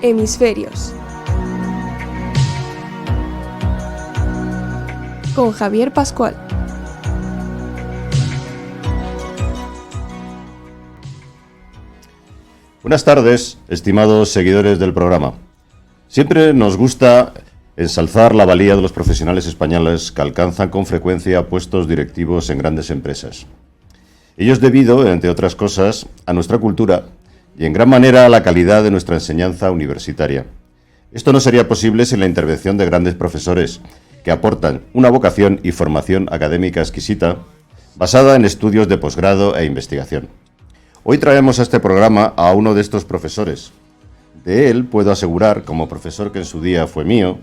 Hemisferios. Con Javier Pascual. Buenas tardes, estimados seguidores del programa. Siempre nos gusta ensalzar la valía de los profesionales españoles que alcanzan con frecuencia puestos directivos en grandes empresas. Ello es debido, entre otras cosas, a nuestra cultura y en gran manera a la calidad de nuestra enseñanza universitaria. Esto no sería posible sin la intervención de grandes profesores que aportan una vocación y formación académica exquisita basada en estudios de posgrado e investigación. Hoy traemos a este programa a uno de estos profesores. De él puedo asegurar, como profesor que en su día fue mío,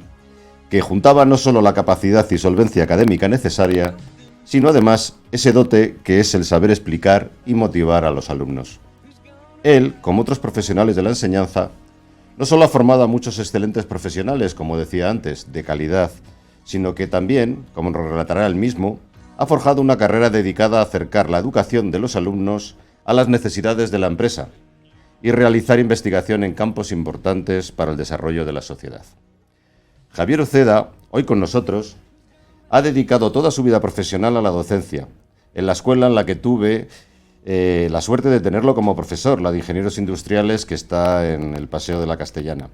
que juntaba no solo la capacidad y solvencia académica necesaria, sino además ese dote que es el saber explicar y motivar a los alumnos. Él, como otros profesionales de la enseñanza, no solo ha formado a muchos excelentes profesionales, como decía antes, de calidad, sino que también, como nos relatará él mismo, ha forjado una carrera dedicada a acercar la educación de los alumnos a las necesidades de la empresa y realizar investigación en campos importantes para el desarrollo de la sociedad. Javier Uceda, hoy con nosotros, ha dedicado toda su vida profesional a la docencia, en la escuela en la que tuve la suerte de tenerlo como profesor, la de Ingenieros Industriales, que está en el Paseo de la Castellana.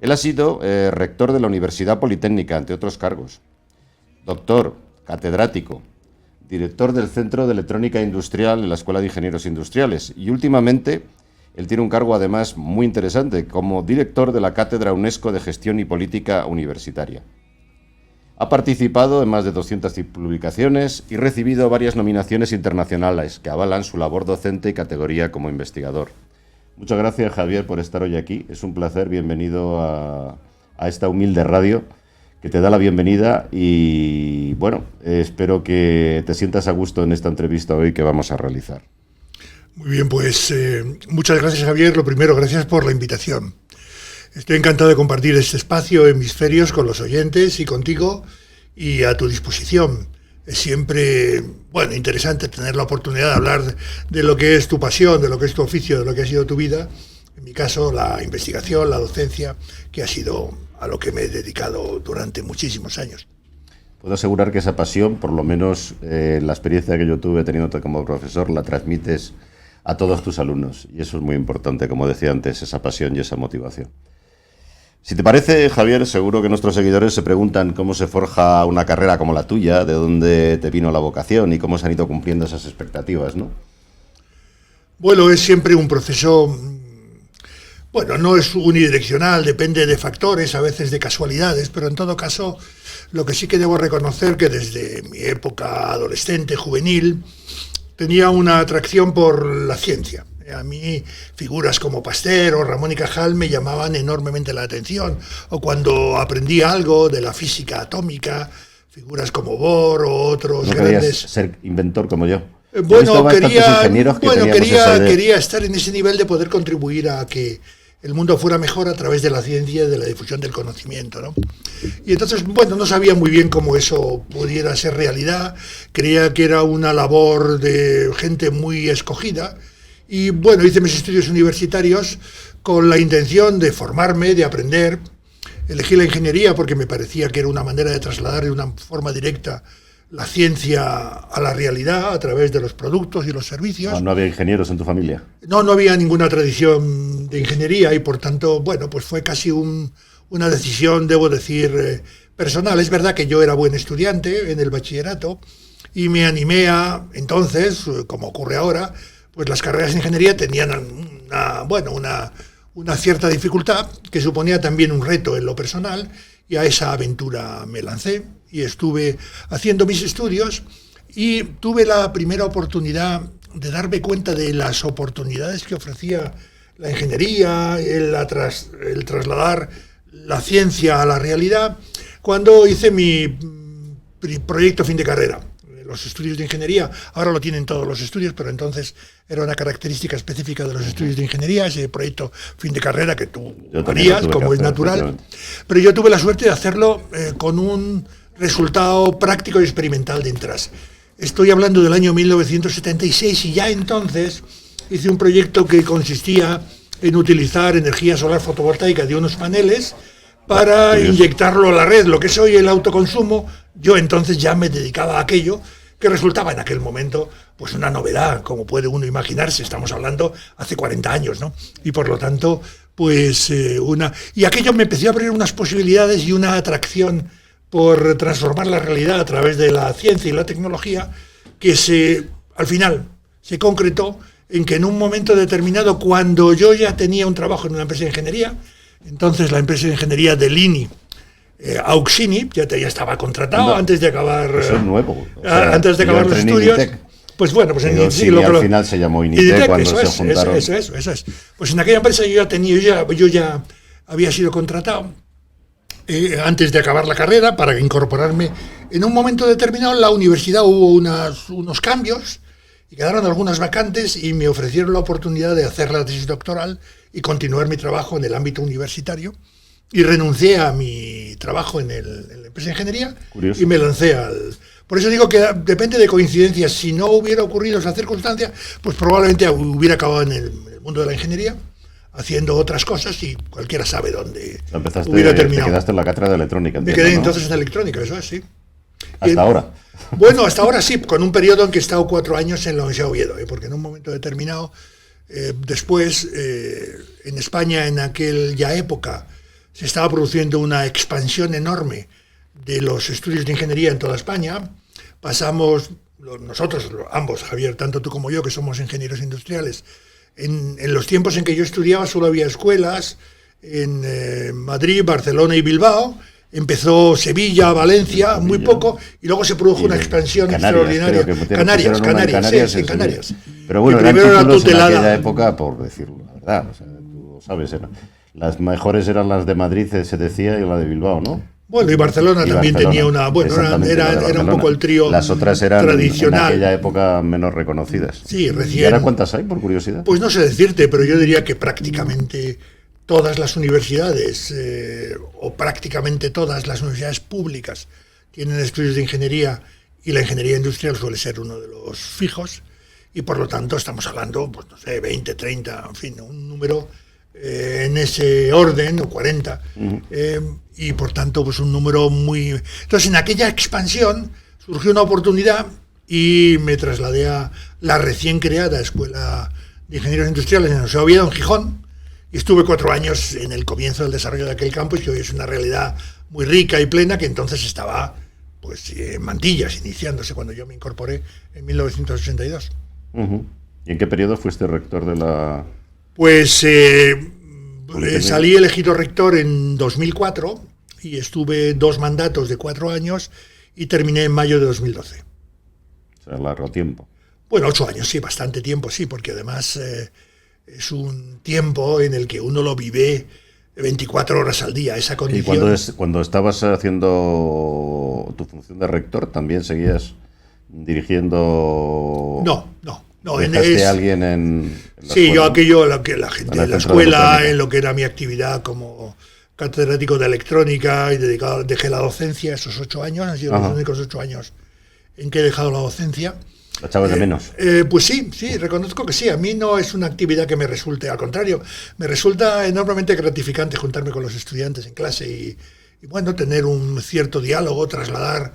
Él ha sido rector de la Universidad Politécnica, entre otros cargos, doctor, catedrático, director del Centro de Electrónica Industrial en la Escuela de Ingenieros Industriales y últimamente él tiene un cargo además muy interesante como director de la Cátedra UNESCO de Gestión y Política Universitaria. Ha participado en más de 200 publicaciones y recibido varias nominaciones internacionales que avalan su labor docente y categoría como investigador. Muchas gracias, Javier, por estar hoy aquí. Es un placer. Bienvenido a esta humilde radio que te da la bienvenida y, bueno, espero que te sientas a gusto en esta entrevista hoy que vamos a realizar. Muy bien, pues muchas gracias, Javier. Lo primero, gracias por la invitación. Estoy encantado de compartir este espacio Hemisferios con los oyentes y contigo y a tu disposición. Es siempre, interesante tener la oportunidad de hablar de lo que es tu pasión, de lo que es tu oficio, de lo que ha sido tu vida. En mi caso, la investigación, la docencia, que ha sido a lo que me he dedicado durante muchísimos años. Puedo asegurar que esa pasión, por lo menos la experiencia que yo tuve teniéndote como profesor, la transmites a todos tus alumnos. Y eso es muy importante, como decía antes, esa pasión y esa motivación. Si te parece, Javier, seguro que nuestros seguidores se preguntan cómo se forja una carrera como la tuya, de dónde te vino la vocación y cómo se han ido cumpliendo esas expectativas, ¿no? Bueno, es siempre un proceso, no es unidireccional, depende de factores, a veces de casualidades, pero en todo caso, lo que sí que debo reconocer que desde mi época adolescente, juvenil, tenía una atracción por la ciencia. A mí figuras como Pasteur o Ramón y Cajal me llamaban enormemente la atención, o cuando aprendí algo de la física atómica, figuras como Bohr o otros grandes... ¿Querías ser inventor como yo? Quería estar en ese nivel de poder contribuir a que el mundo fuera mejor a través de la ciencia y de la difusión del conocimiento, ¿no? Y entonces, no sabía muy bien cómo eso pudiera ser realidad, creía que era una labor de gente muy escogida, y hice mis estudios universitarios con la intención de formarme, de aprender. Elegí la ingeniería porque me parecía que era una manera de trasladar de una forma directa la ciencia a la realidad a través de los productos y los servicios. ¿No había ingenieros en tu familia? No había ninguna tradición de ingeniería y por tanto, fue casi una decisión, debo decir, personal. Es verdad que yo era buen estudiante en el bachillerato y me animé a, entonces, como ocurre ahora, pues las carreras de ingeniería tenían una cierta dificultad que suponía también un reto en lo personal y a esa aventura me lancé y estuve haciendo mis estudios y tuve la primera oportunidad de darme cuenta de las oportunidades que ofrecía la ingeniería, el trasladar la ciencia a la realidad, cuando hice mi proyecto fin de carrera. Los estudios de ingeniería, ahora lo tienen todos los estudios, pero entonces era una característica específica de los estudios de ingeniería, ese proyecto fin de carrera que tú harías, como es natural. Pero yo tuve la suerte de hacerlo con un resultado práctico y experimental detrás. Estoy hablando del año 1976 y ya entonces hice un proyecto que consistía en utilizar energía solar fotovoltaica de unos paneles para inyectarlo a la red, lo que es hoy el autoconsumo. Yo entonces ya me dedicaba a aquello que resultaba en aquel momento pues una novedad, como puede uno imaginarse. Estamos hablando hace 40 años, ¿no? Y por lo tanto, pues y aquello me empezó a abrir unas posibilidades y una atracción por transformar la realidad a través de la ciencia y la tecnología, que al final se concretó en que en un momento determinado, cuando yo ya tenía un trabajo en una empresa de ingeniería, entonces la empresa de ingeniería de Lini, Auxini, ya estaba contratado antes de acabar. Eso es nuevo. Antes de acabar los estudios. Pues bueno, pues en al final se llamó Initec cuando se juntaron. Eso es. Pues en aquella empresa yo ya había sido contratado antes de acabar la carrera para incorporarme. En un momento determinado en la universidad hubo unos cambios y quedaron algunas vacantes y me ofrecieron la oportunidad de hacer la tesis doctoral y continuar mi trabajo en el ámbito universitario, y renuncié a mi trabajo en la empresa de ingeniería. Curioso. Y me lancé Por eso digo que depende de coincidencias. Si no hubiera ocurrido esa circunstancia, pues probablemente hubiera acabado en el mundo de la ingeniería haciendo otras cosas, y cualquiera sabe dónde hubiera terminado. Te quedaste en la cátedra de electrónica. Me quedé entonces en electrónica, eso es, sí. ¿Hasta ahora? Bueno, hasta ahora sí, con un periodo en que he estado 4 años en la Universidad de Oviedo, porque en un momento determinado, después, en España, en aquella época, se estaba produciendo una expansión enorme de los estudios de ingeniería en toda España. Pasamos, nosotros ambos, Javier, tanto tú como yo, que somos ingenieros industriales, en los tiempos en que yo estudiaba solo había escuelas en Madrid, Barcelona y Bilbao. Empezó Sevilla, Valencia, muy poco, y luego se produjo una expansión extraordinaria. Canarias. Pero bueno, eran títulos en aquella época, por decirlo la verdad, o sea, tú sabes, las mejores eran las de Madrid, se decía, y la de Bilbao, ¿no? Bueno, y Barcelona también tenía una... Bueno, era un poco el trío tradicional. Las otras eran en aquella época menos reconocidas. Sí, recién. ¿Y ahora cuántas hay, por curiosidad? Pues no sé decirte, pero yo diría que prácticamente todas las universidades, o prácticamente todas las universidades públicas, tienen estudios de ingeniería, y la ingeniería industrial suele ser uno de los fijos, y por lo tanto estamos hablando, pues no sé, 20, 30, en fin, un número en ese orden, o 40, y por tanto pues un número muy... Entonces en aquella expansión surgió una oportunidad y me trasladé a la recién creada Escuela de Ingenieros Industriales en la Universidad de Oviedo, en Gijón, y estuve 4 años en el comienzo del desarrollo de aquel campus, que hoy es una realidad muy rica y plena, que entonces estaba pues en mantillas, iniciándose cuando yo me incorporé en 1982. ¿Y en qué periodo fuiste rector de la...? Pues salí elegido rector en 2004 y estuve 2 mandatos de 4 años y terminé en mayo de 2012. O sea, largo tiempo. Bueno, 8 años, sí, bastante tiempo, sí, porque además es un tiempo en el que uno lo vive 24 horas al día, esa condición. ¿Y cuando estabas haciendo tu función de rector, también seguías dirigiendo...? No. ¿Dejaste a alguien en la sí, escuela? Yo aquello, la gente de la escuela, en lo que era mi actividad como catedrático de electrónica, y dejé la docencia esos 8 años, han sido los únicos 8 años en que he dejado la docencia. ¿La echabas de menos? Pues sí, reconozco que sí. A mí no es una actividad que me resulte, al contrario, me resulta enormemente gratificante juntarme con los estudiantes en clase y bueno, tener un cierto diálogo, trasladar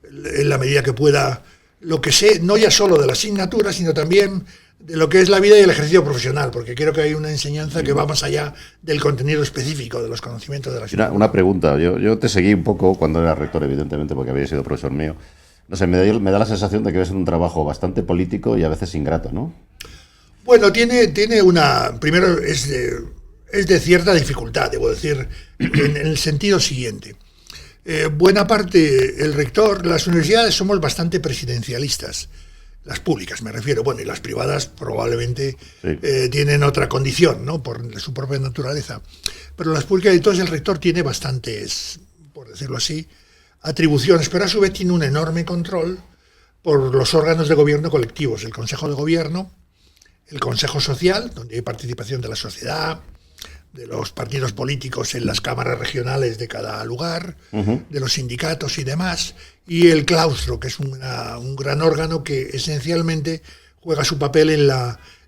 en la medida que pueda lo que sé, no ya solo de la asignatura, sino también de lo que es la vida y el ejercicio profesional, porque creo que hay una enseñanza que va más allá del contenido específico de los conocimientos de la asignatura. Una pregunta, yo te seguí un poco cuando era rector, evidentemente, porque había sido profesor mío. No sé, me da la sensación de que es un trabajo bastante político y a veces ingrato, ¿no? Bueno, tiene una... Primero, es de cierta dificultad, debo decir, en el sentido siguiente. Buena parte, el rector, las universidades somos bastante presidencialistas, las públicas me refiero, bueno, y las privadas probablemente tienen otra condición, ¿no?, por su propia naturaleza. Pero las públicas, entonces el rector tiene bastantes, por decirlo así, atribuciones, pero a su vez tiene un enorme control por los órganos de gobierno colectivos, el Consejo de Gobierno, el Consejo Social, donde hay participación de la sociedad, de los partidos políticos en las cámaras regionales de cada lugar, de los sindicatos y demás, y el claustro, que es un gran órgano que esencialmente juega su papel en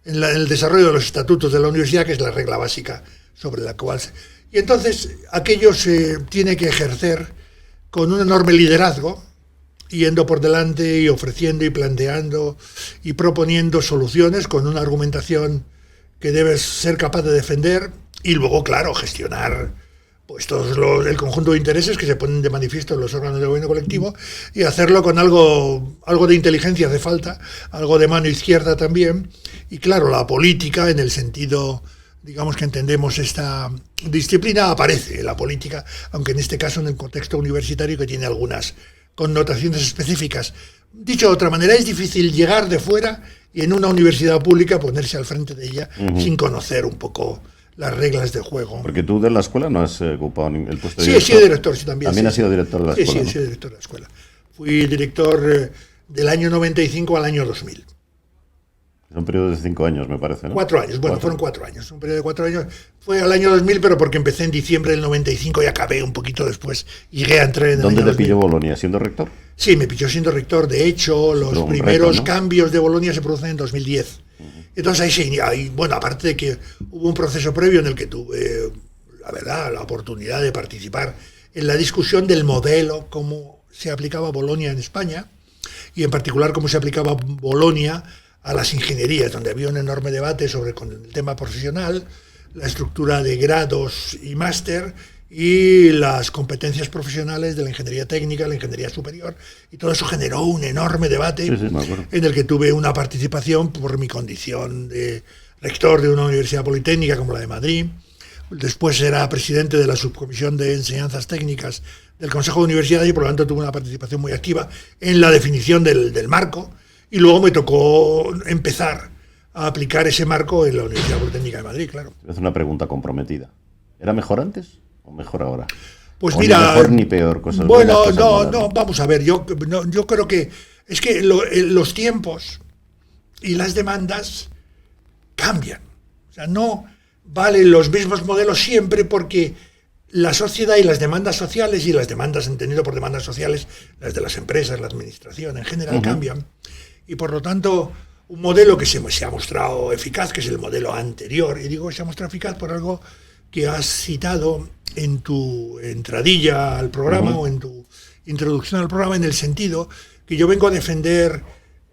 en el desarrollo de los estatutos de la universidad, que es la regla básica sobre la cual y entonces aquello se tiene que ejercer con un enorme liderazgo, yendo por delante y ofreciendo y planteando y proponiendo soluciones con una argumentación que debes ser capaz de defender y luego, claro, gestionar pues el conjunto de intereses que se ponen de manifiesto en los órganos de gobierno colectivo y hacerlo con algo de inteligencia hace falta, algo de mano izquierda también, y claro, la política en el sentido, digamos que entendemos esta disciplina, aparece la política, aunque en este caso en el contexto universitario que tiene algunas connotaciones específicas. Dicho de otra manera, es difícil llegar de fuera y en una universidad pública ponerse al frente de ella sin conocer un poco las reglas de juego. Porque tú de la escuela no has ocupado el puesto de director. Sí, he sido director, sí, también. También sí. has sido director de la escuela. Sí, ¿no? he sido director de la escuela. Fui director del año 95 al año 2000. Es un periodo de 5 años, me parece, ¿no? 4 años, bueno, fueron 4 años. Un periodo de 4 años. Fue al año 2000, pero porque empecé en diciembre del 95 y acabé un poquito después. Llegué a entrar en el ¿Dónde año te pilló Bolonia? ¿Siendo rector? Sí, me pilló siendo rector. De hecho, los primeros cambios de Bolonia se producen en 2010. Entonces ahí, bueno, aparte de que hubo un proceso previo en el que tuve, la verdad, la oportunidad de participar en la discusión del modelo, cómo se aplicaba Bolonia en España, y en particular cómo se aplicaba Bolonia a las ingenierías, donde había un enorme debate sobre con el tema profesional, la estructura de grados y máster y las competencias profesionales de la ingeniería técnica, la ingeniería superior, y todo eso generó un enorme debate en el que tuve una participación por mi condición de rector de una universidad politécnica como la de Madrid. Después era presidente de la subcomisión de enseñanzas técnicas del Consejo de Universidades y por lo tanto tuve una participación muy activa en la definición del marco, y luego me tocó empezar a aplicar ese marco en la Universidad Politécnica de Madrid, claro. Es una pregunta comprometida. ¿Era mejor antes o mejor ahora? Pues o mira, ni mejor ni peor, cosas bueno, buenas, cosas no, vamos a ver, yo creo que es que los tiempos y las demandas cambian. O sea, no valen los mismos modelos siempre porque la sociedad y las demandas sociales, y las demandas entendido por demandas sociales, las de las empresas, la administración en general, cambian. Y por lo tanto, un modelo que se ha mostrado eficaz, que es el modelo anterior, y digo que se ha mostrado eficaz por algo que has citado en tu entradilla al programa o en tu introducción al programa, en el sentido que yo vengo a defender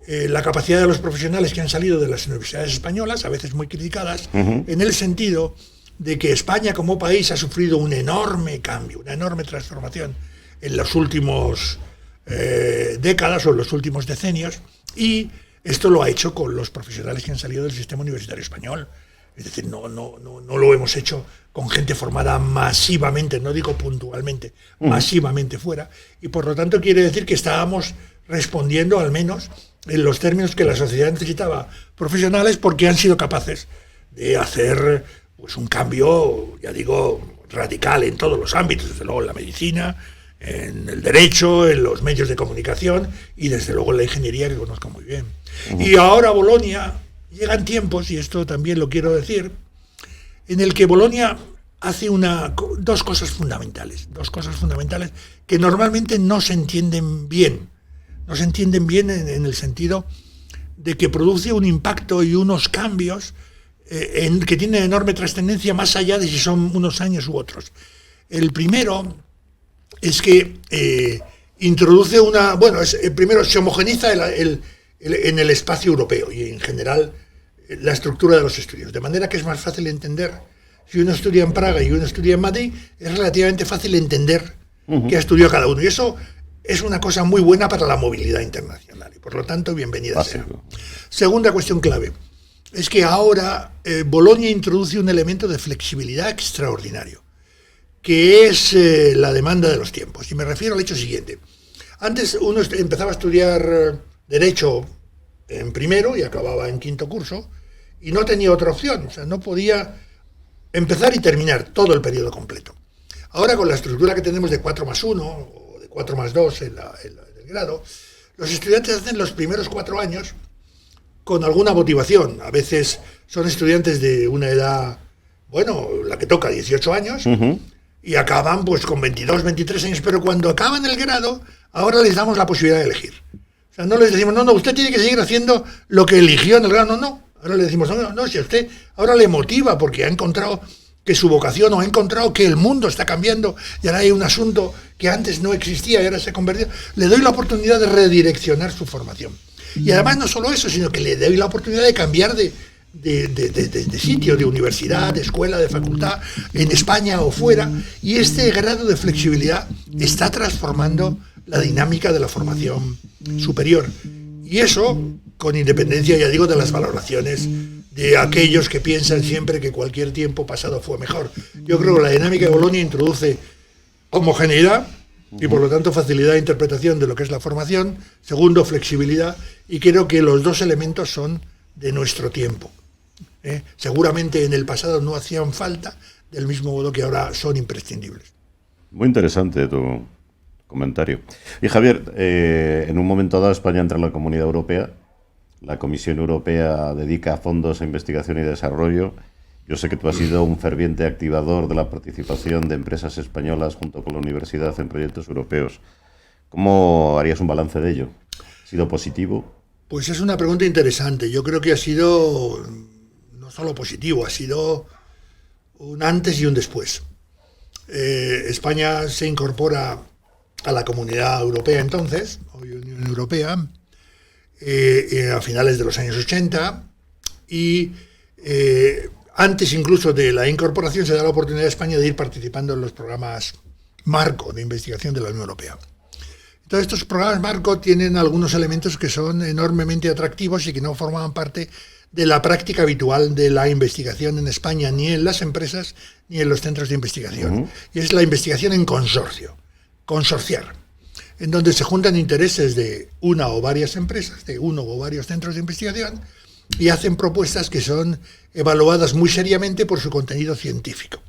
la capacidad de los profesionales que han salido de las universidades españolas, a veces muy criticadas, en el sentido de que España como país ha sufrido un enorme cambio, una enorme transformación en los últimos décadas o en los últimos decenios, y esto lo ha hecho con los profesionales que han salido del sistema universitario español. Es decir, no lo hemos hecho con gente formada masivamente, no digo puntualmente, masivamente fuera, y por lo tanto quiere decir que estábamos respondiendo al menos en los términos que la sociedad necesitaba profesionales, porque han sido capaces de hacer pues un cambio, ya digo, radical en todos los ámbitos, desde luego en la medicina, en el derecho, en los medios de comunicación y desde luego en la ingeniería, que conozco muy bien. Y ahora Bolonia, llegan tiempos, y esto también lo quiero decir, en el que Bolonia hace dos cosas fundamentales que normalmente no se entienden bien. No se entienden bien en el sentido de que produce un impacto y unos cambios que tienen enorme trascendencia más allá de si son unos años u otros. El primero es que introduce primero se homogeniza en el espacio europeo y en general la estructura de los estudios, de manera que es más fácil entender. Si uno estudia en Praga y uno estudia en Madrid, es relativamente fácil entender qué ha estudiado cada uno, y eso es una cosa muy buena para la movilidad internacional y por lo tanto bienvenida sea. Segunda cuestión clave es que ahora Bolonia introduce un elemento de flexibilidad extraordinario, que es la demanda de los tiempos, y me refiero al hecho siguiente. Antes uno empezaba a estudiar Derecho en primero y acababa en quinto curso y no tenía otra opción, o sea, no podía empezar y terminar todo el periodo completo. Ahora, con la estructura que tenemos de 4+1 o de 4+2 en el grado, los estudiantes hacen los primeros 4 años con alguna motivación. A veces son estudiantes de una edad, la que toca, 18 años, y acaban pues con 22, 23 años, pero cuando acaban el grado, ahora les damos la posibilidad de elegir. O sea, no les decimos, no, usted tiene que seguir haciendo lo que eligió en el grado, no. Ahora le decimos, no, si a usted ahora le motiva porque ha encontrado que su vocación, o ha encontrado que el mundo está cambiando y ahora hay un asunto que antes no existía y ahora se ha convertido. Le doy la oportunidad de redireccionar su formación. Y además no solo eso, sino que le doy la oportunidad de cambiar de sitio, de universidad, de escuela, de facultad, en España o fuera. Y este grado de flexibilidad está transformando la dinámica de la formación superior. Y eso, con independencia, ya digo, de las valoraciones de aquellos que piensan siempre que cualquier tiempo pasado fue mejor. Yo creo que la dinámica de Bolonia introduce homogeneidad y por lo tanto facilidad de interpretación de lo que es la formación. Segundo, flexibilidad, y creo que los dos elementos son de nuestro tiempo. Seguramente en el pasado no hacían falta, del mismo modo que ahora son imprescindibles. Muy interesante tu comentario. Y Javier, en un momento dado España entra en la Comunidad Europea. La Comisión Europea dedica fondos a investigación y desarrollo. Yo sé que tú has sido un ferviente activador de la participación de empresas españolas junto con la universidad en proyectos europeos. ¿Cómo harías un balance de ello? ¿Ha sido positivo? Pues es una pregunta interesante. Yo creo que ha sido no solo positivo, ha sido un antes y un después. España se incorpora a la Comunidad Europea entonces, hoy Unión Europea, a finales de los años 80, y antes incluso de la incorporación se da la oportunidad a España de ir participando en los programas marco de investigación de la Unión Europea. Entonces estos programas marco tienen algunos elementos que son enormemente atractivos y que no formaban parte de la práctica habitual de la investigación en España, ni en las empresas ni en los centros de investigación. Y es la investigación en consorcio, consorciar, en donde se juntan intereses de una o varias empresas, de uno o varios centros de investigación, y hacen propuestas que son evaluadas muy seriamente por su contenido científico.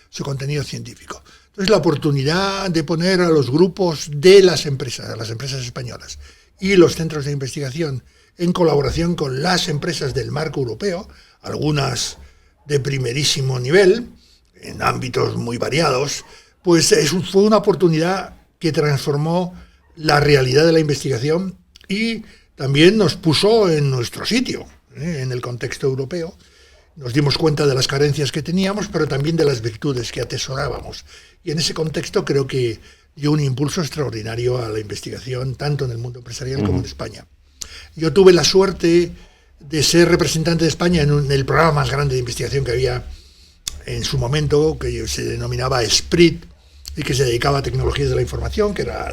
Su contenido científico. Entonces, la oportunidad de poner a los grupos de las empresas, a las empresas españolas, y los centros de investigación en colaboración con las empresas del marco europeo, algunas de primerísimo nivel, en ámbitos muy variados, pues fue una oportunidad que transformó la realidad de la investigación y también nos puso en nuestro sitio, en el contexto europeo. Nos dimos cuenta de las carencias que teníamos, pero también de las virtudes que atesorábamos. Y en ese contexto creo que dio un impulso extraordinario a la investigación, tanto en el mundo empresarial como en España. Yo tuve la suerte de ser representante de España en el programa más grande de investigación que había en su momento, que se denominaba SPRIT, y que se dedicaba a tecnologías de la información, que era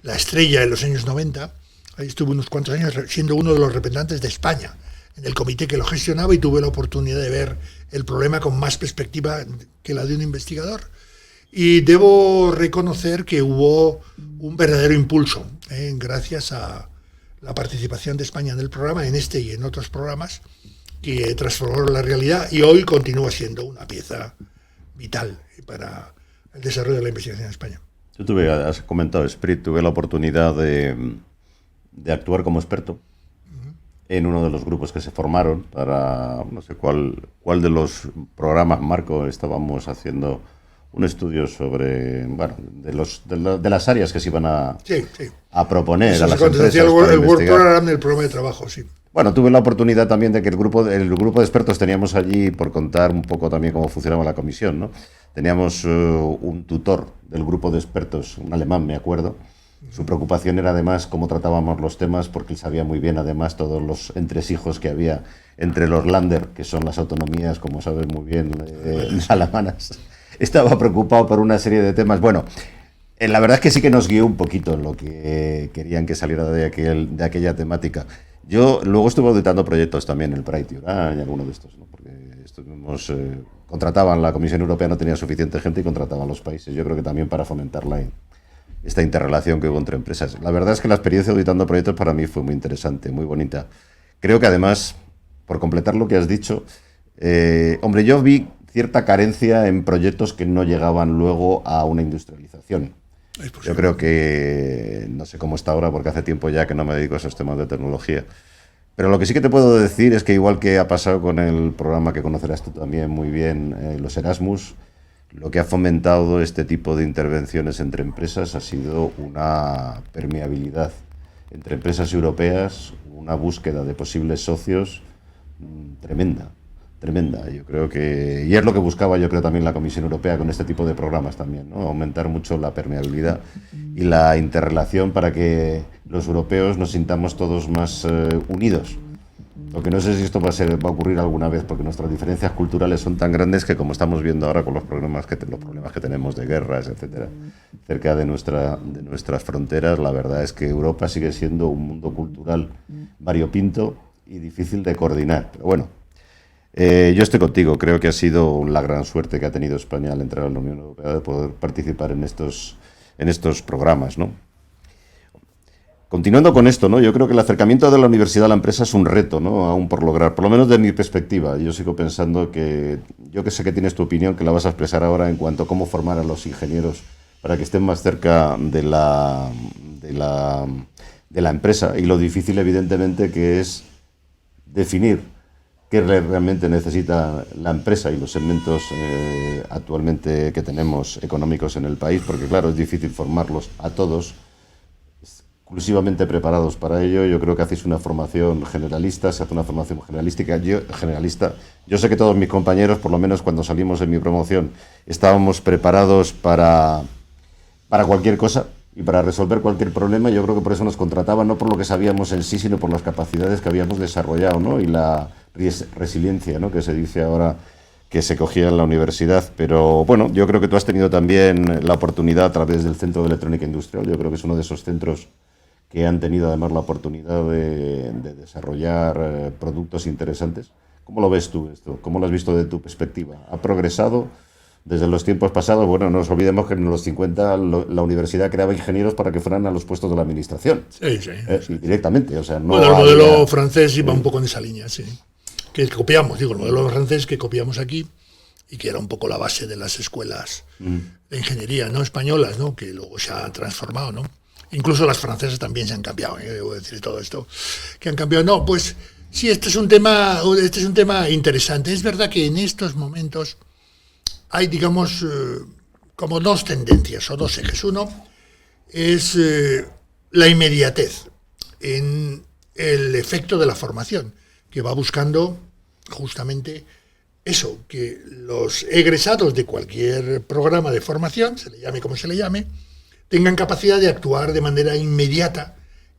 la estrella en los años 90. Ahí estuve unos cuantos años siendo uno de los representantes de España en el comité que lo gestionaba, y tuve la oportunidad de ver el problema con más perspectiva que la de un investigador. Y debo reconocer que hubo un verdadero impulso, gracias a la participación de España en el programa, en este y en otros programas, que transformó la realidad y hoy continúa siendo una pieza vital para el desarrollo de la investigación en España. Tú has comentado SPRIT, tuve la oportunidad de actuar como experto en uno de los grupos que se formaron para, no sé cuál de los programas marco estábamos haciendo un estudio sobre, bueno, de las áreas que se iban a proponer eso a las empresas. El Work Program del programa de trabajo, sí. Bueno, tuve la oportunidad también de que el grupo de expertos teníamos allí, por contar un poco también cómo funcionaba la comisión, ¿no? Teníamos un tutor del grupo de expertos, un alemán, me acuerdo. Su preocupación era además cómo tratábamos los temas, porque él sabía muy bien además todos los entresijos que había entre los Länder, que son las autonomías, como sabes muy bien, alemanas. Estaba preocupado por una serie de temas. Bueno, la verdad es que sí que nos guió un poquito en lo que querían que saliera de aquella temática. Yo luego estuve auditando proyectos también, el Bright Urán y alguno de estos, ¿no? Porque contrataban, la Comisión Europea no tenía suficiente gente y contrataban los países. Yo creo que también para fomentar esta interrelación que hubo entre empresas. La verdad es que la experiencia auditando proyectos para mí fue muy interesante, muy bonita. Creo que además, por completar lo que has dicho, hombre, yo vi cierta carencia en proyectos que no llegaban luego a una industrialización. Yo creo que, no sé cómo está ahora, porque hace tiempo ya que no me dedico a esos temas de tecnología. Pero lo que sí que te puedo decir es que, igual que ha pasado con el programa que conocerás tú también muy bien, los Erasmus, lo que ha fomentado este tipo de intervenciones entre empresas ha sido una permeabilidad entre empresas europeas, una búsqueda de posibles socios, tremenda. Yo creo que, y es lo que buscaba yo creo también la Comisión Europea con este tipo de programas también, ¿no? Aumentar mucho la permeabilidad y la interrelación para que los europeos nos sintamos todos más unidos. Lo que no sé si esto va a ocurrir alguna vez, porque nuestras diferencias culturales son tan grandes que, como estamos viendo ahora con los problemas que tenemos de guerras, etcétera, cerca de nuestras fronteras, la verdad es que Europa sigue siendo un mundo cultural variopinto y difícil de coordinar. Pero bueno, yo estoy contigo. Creo que ha sido la gran suerte que ha tenido España al entrar a la Unión Europea de poder participar en estos programas, ¿no? Continuando con esto, ¿no? Yo creo que el acercamiento de la universidad a la empresa es un reto, ¿no? Aún por lograr, por lo menos de mi perspectiva. Yo sigo pensando que, yo que sé que tienes tu opinión, que la vas a expresar ahora en cuanto a cómo formar a los ingenieros para que estén más cerca de la empresa, y lo difícil, evidentemente, que es definir qué realmente necesita la empresa y los segmentos actualmente que tenemos económicos en el país, porque claro, es difícil formarlos a todos exclusivamente preparados para ello. Yo creo que hacéis una formación generalista, se hace una formación generalista. Yo sé que todos mis compañeros, por lo menos cuando salimos en mi promoción, estábamos preparados para cualquier cosa y para resolver cualquier problema. Yo creo que por eso nos contrataban, no por lo que sabíamos en sí, sino por las capacidades que habíamos desarrollado, ¿no? Y la resiliencia, ¿no? Que se dice ahora que se cogía en la universidad. Pero bueno, yo creo que tú has tenido también la oportunidad a través del Centro de Electrónica Industrial. Yo creo que es uno de esos centros que han tenido además la oportunidad de desarrollar productos interesantes. ¿Cómo lo ves tú esto? ¿Cómo lo has visto de tu perspectiva? ¿Ha progresado desde los tiempos pasados? Bueno, no nos olvidemos que en los 50 la universidad creaba ingenieros para que fueran a los puestos de la administración. Sí. Directamente, o sea, no. Bueno, el modelo francés iba un poco en esa línea, sí. Que copiamos, el modelo francés que copiamos aquí y que era un poco la base de las escuelas de ingeniería, ¿no? Españolas, ¿no? Que luego se han transformado, ¿no? Incluso las francesas también se han cambiado, debo decir todo esto, que han cambiado. No, pues sí, este es un tema interesante. Es verdad que en estos momentos hay, digamos, como dos tendencias o dos ejes. Uno es la inmediatez en el efecto de la formación, que va buscando justamente eso, que los egresados de cualquier programa de formación, se le llame como se le llame, tengan capacidad de actuar de manera inmediata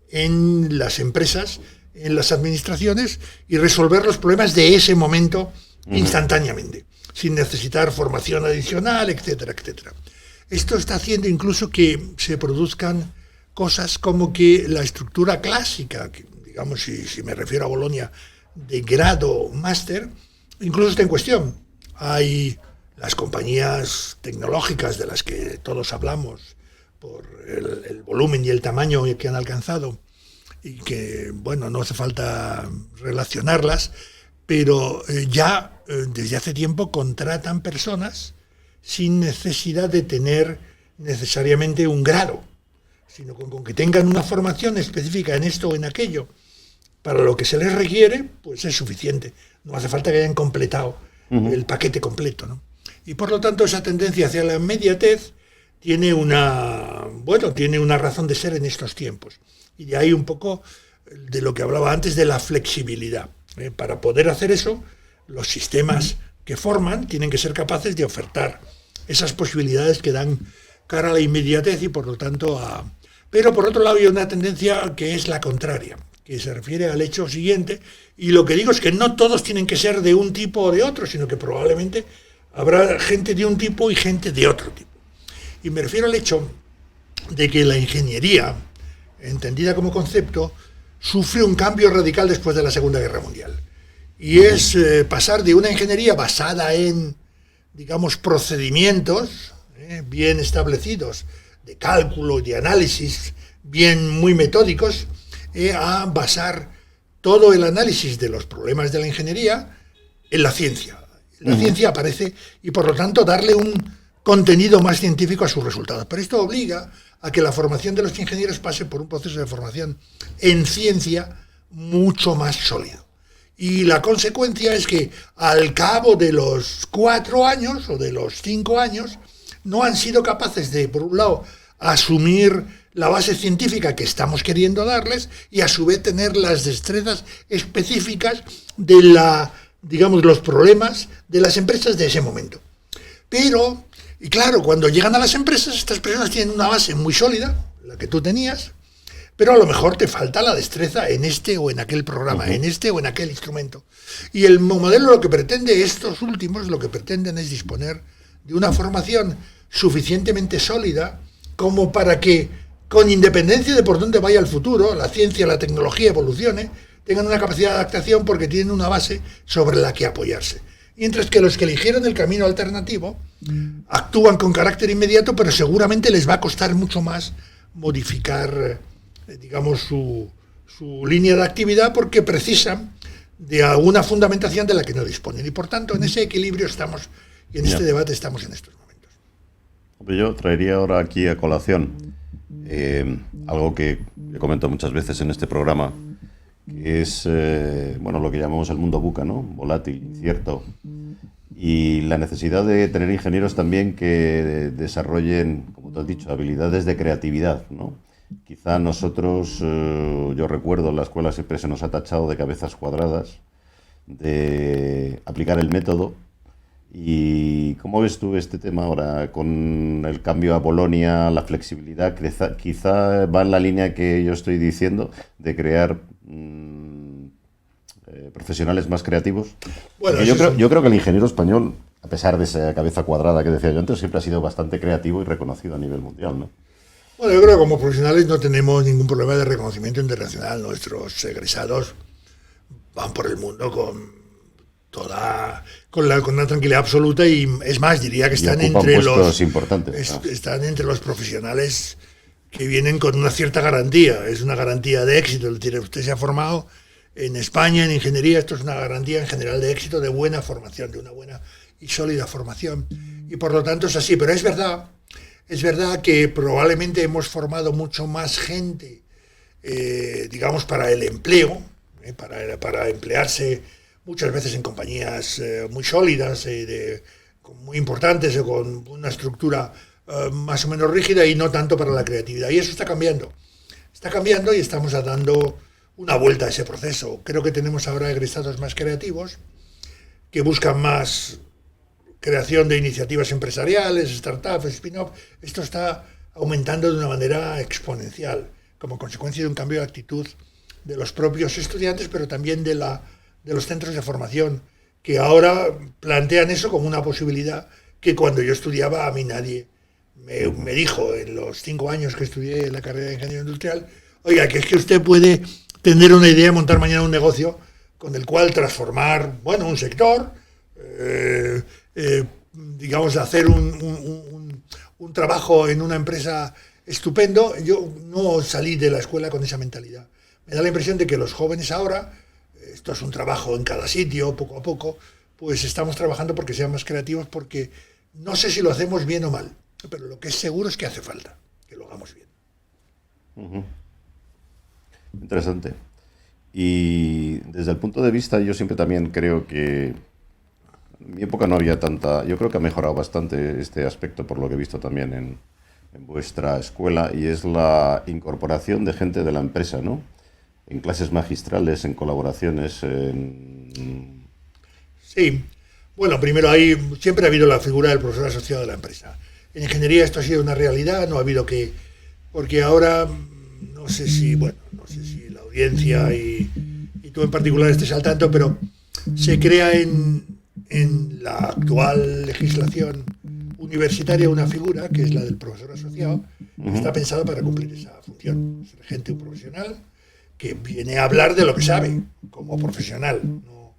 en las empresas, en las administraciones, y resolver los problemas de ese momento instantáneamente, sin necesitar formación adicional, etcétera, etcétera. Esto está haciendo incluso que se produzcan cosas como que la estructura clásica, que, digamos, si me refiero a Bolonia, de grado máster, incluso está en cuestión. Hay las compañías tecnológicas de las que todos hablamos, por el volumen y el tamaño que han alcanzado, y que, bueno, no hace falta relacionarlas, pero ya desde hace tiempo contratan personas sin necesidad de tener necesariamente un grado, sino con que tengan una formación específica en esto o en aquello, para lo que se les requiere, pues es suficiente. No hace falta que hayan completado el paquete completo, ¿no? Y por lo tanto esa tendencia hacia la inmediatez tiene una razón de ser en estos tiempos. Y de ahí un poco de lo que hablaba antes de la flexibilidad. Para poder hacer eso, los sistemas que forman tienen que ser capaces de ofertar esas posibilidades que dan cara a la inmediatez y por lo tanto a... Pero por otro lado hay una tendencia que es la contraria, que se refiere al hecho siguiente, y lo que digo es que no todos tienen que ser de un tipo o de otro, sino que probablemente habrá gente de un tipo y gente de otro tipo. Y me refiero al hecho de que la ingeniería, entendida como concepto, sufrió un cambio radical después de la Segunda Guerra Mundial. Y es pasar de una ingeniería basada en, digamos, procedimientos bien establecidos, de cálculo y de análisis, muy metódicos, a basar todo el análisis de los problemas de la ingeniería en la ciencia. La ciencia aparece y, por lo tanto, darle un contenido más científico a sus resultados. Pero esto obliga a que la formación de los ingenieros pase por un proceso de formación en ciencia mucho más sólido. Y la consecuencia es que al cabo de los 4 años o de los 5 años no han sido capaces de, por un lado, asumir la base científica que estamos queriendo darles y a su vez tener las destrezas específicas de los problemas de las empresas de ese momento. Pero, y claro, cuando llegan a las empresas, estas personas tienen una base muy sólida, la que tú tenías, pero a lo mejor te falta la destreza en este o en aquel programa, en este o en aquel instrumento. Y el modelo lo que pretende, estos últimos, lo que pretenden es disponer de una formación suficientemente sólida como para que, con independencia de por dónde vaya el futuro, la ciencia, la tecnología evolucione, tengan una capacidad de adaptación porque tienen una base sobre la que apoyarse. Mientras que los que eligieron el camino alternativo actúan con carácter inmediato, pero seguramente les va a costar mucho más modificar, su línea de actividad porque precisan de alguna fundamentación de la que no disponen. Y por tanto, en ese equilibrio estamos, y en este debate estamos en estos momentos. Yo traería ahora aquí a colación algo que he comentado muchas veces en este programa, que es lo que llamamos el mundo VUCA, ¿no? Volátil, incierto, y la necesidad de tener ingenieros también que desarrollen, como tú has dicho, habilidades de creatividad, ¿no? Quizá nosotros, yo recuerdo, en la escuela siempre se nos ha tachado de cabezas cuadradas, de aplicar el método. ¿Y cómo ves tú este tema ahora con el cambio a Bolonia, la flexibilidad? Quizá va en la línea que yo estoy diciendo, de crear profesionales más creativos. Bueno, yo creo que el ingeniero español, a pesar de esa cabeza cuadrada que decía yo antes, siempre ha sido bastante creativo y reconocido a nivel mundial, ¿no? Bueno, yo creo que como profesionales no tenemos ningún problema de reconocimiento internacional. Nuestros egresados van por el mundo con una tranquilidad absoluta y es más, diría que están entre los profesionales que vienen con una cierta garantía. Es una garantía de éxito. Es decir, usted se ha formado en España en ingeniería, esto es una garantía en general de éxito, de buena formación, de una buena y sólida formación. Y por lo tanto es así, pero es verdad que probablemente hemos formado mucho más gente, para el empleo, para emplearse muchas veces en compañías muy sólidas, muy importantes, o con una estructura más o menos rígida, y no tanto para la creatividad. Y eso está cambiando y estamos dando una vuelta a ese proceso. Creo que tenemos ahora egresados más creativos, que buscan más creación de iniciativas empresariales, startups, spin-off. Esto está aumentando de una manera exponencial, como consecuencia de un cambio de actitud de los propios estudiantes, pero también de los centros de formación, que ahora plantean eso como una posibilidad que cuando yo estudiaba a mí nadie me dijo, en los 5 años que estudié la carrera de Ingeniería Industrial, oiga, que es que usted puede tener una idea, montar mañana un negocio con el cual transformar, un sector, hacer un trabajo en una empresa estupendo. Yo no salí de la escuela con esa mentalidad. Me da la impresión de que los jóvenes ahora, esto es un trabajo en cada sitio, poco a poco, pues estamos trabajando porque sean más creativos, porque no sé si lo hacemos bien o mal, pero lo que es seguro es que hace falta que lo hagamos bien. Uh-huh. Interesante. Y desde el punto de vista, yo siempre también creo que en mi época no había tanta. Yo creo que ha mejorado bastante este aspecto, por lo que he visto también en vuestra escuela, y es la incorporación de gente de la empresa, ¿no? En clases magistrales, en colaboraciones. Sí. Bueno, primero siempre ha habido la figura del profesor asociado de la empresa. En ingeniería esto ha sido una realidad, no ha habido que. Porque ahora, no sé si la audiencia y tú en particular estés al tanto, pero se crea en la actual legislación universitaria una figura que es la del profesor asociado, que está pensada para cumplir esa función. Ser gente, un profesional que viene a hablar de lo que sabe como profesional, no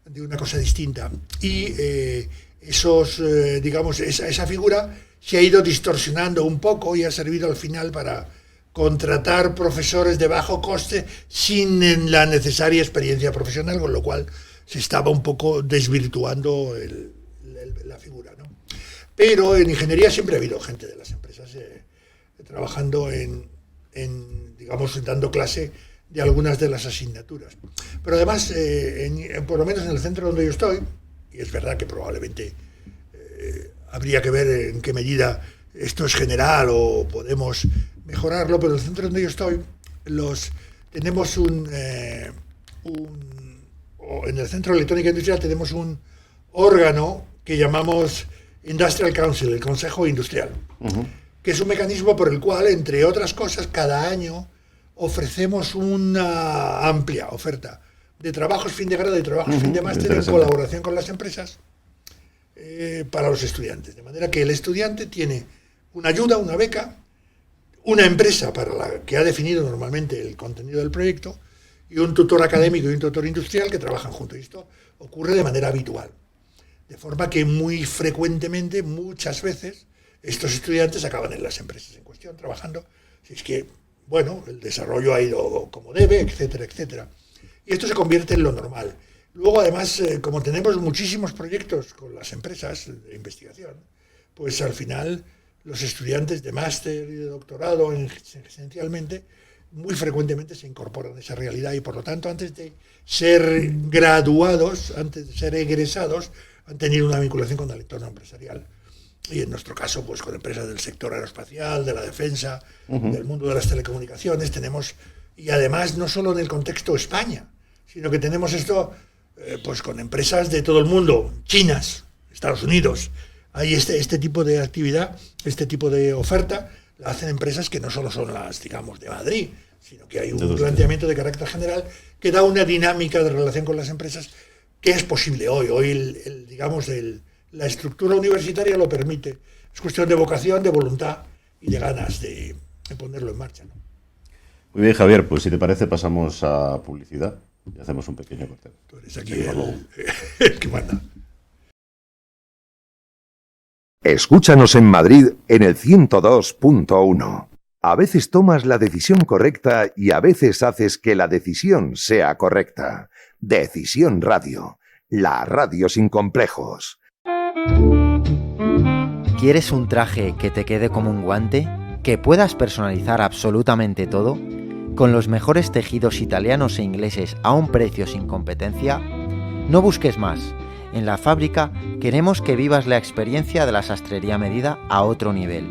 de una cosa distinta. Y esa figura se ha ido distorsionando un poco y ha servido al final para contratar profesores de bajo coste sin la necesaria experiencia profesional, con lo cual se estaba un poco desvirtuando la figura, ¿no? Pero en ingeniería siempre ha habido gente de las empresas trabajando dando clase de algunas de las asignaturas. Pero además, por lo menos en el centro donde yo estoy, y es verdad que probablemente habría que ver en qué medida esto es general o podemos mejorarlo, pero el centro donde yo estoy, tenemos en el Centro de Electrónica Industrial tenemos un órgano que llamamos Industrial Council, el Consejo Industrial, que es un mecanismo por el cual, entre otras cosas, cada año ofrecemos una amplia oferta de trabajos fin de grado y trabajos fin de máster en colaboración con las empresas para los estudiantes. De manera que el estudiante tiene una ayuda, una beca, una empresa para la que ha definido normalmente el contenido del proyecto y un tutor académico y un tutor industrial que trabajan juntos. Y esto ocurre de manera habitual. De forma que muy frecuentemente, muchas veces, estos estudiantes acaban en las empresas en cuestión trabajando. Si es que, bueno, el desarrollo ha ido como debe, etcétera, etcétera. Y esto se convierte en lo normal. Luego, además, como tenemos muchísimos proyectos con las empresas de investigación, pues al final los estudiantes de máster y de doctorado, esencialmente, muy frecuentemente se incorporan a esa realidad y, por lo tanto, antes de ser graduados, antes de ser egresados, han tenido una vinculación con el entorno empresarial. Y en nuestro caso, pues con empresas del sector aeroespacial, de la defensa, del mundo de las telecomunicaciones, tenemos, y además no solo en el contexto España, sino que tenemos esto pues con empresas de todo el mundo, chinas, Estados Unidos. Hay este tipo de actividad, este tipo de oferta, la hacen empresas que no solo son las, digamos, de Madrid, sino que hay un planteamiento de carácter general que da una dinámica de relación con las empresas que es posible hoy. Hoy, la estructura universitaria lo permite. Es cuestión de vocación, de voluntad y de ganas de ponerlo en marcha, ¿no? Muy bien, Javier, pues si te parece pasamos a publicidad y hacemos un pequeño corte. Tú eres aquí el que manda. Escúchanos en Madrid en el 102.1. A veces tomas la decisión correcta y a veces haces que la decisión sea correcta. Decisión Radio, la radio sin complejos. ¿Quieres un traje que te quede como un guante? ¿Que puedas personalizar absolutamente todo? ¿Con los mejores tejidos italianos e ingleses a un precio sin competencia? No busques más. En La Fábrica queremos que vivas la experiencia de la sastrería medida a otro nivel.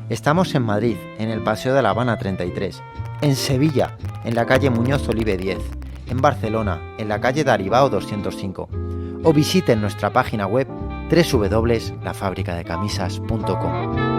Estamos en Madrid, en el Paseo de la Habana 33, en Sevilla, en la calle Muñoz Olive 10, en Barcelona, en la calle Daribao 205, o visiten nuestra página web www.lafabricadecamisas.com.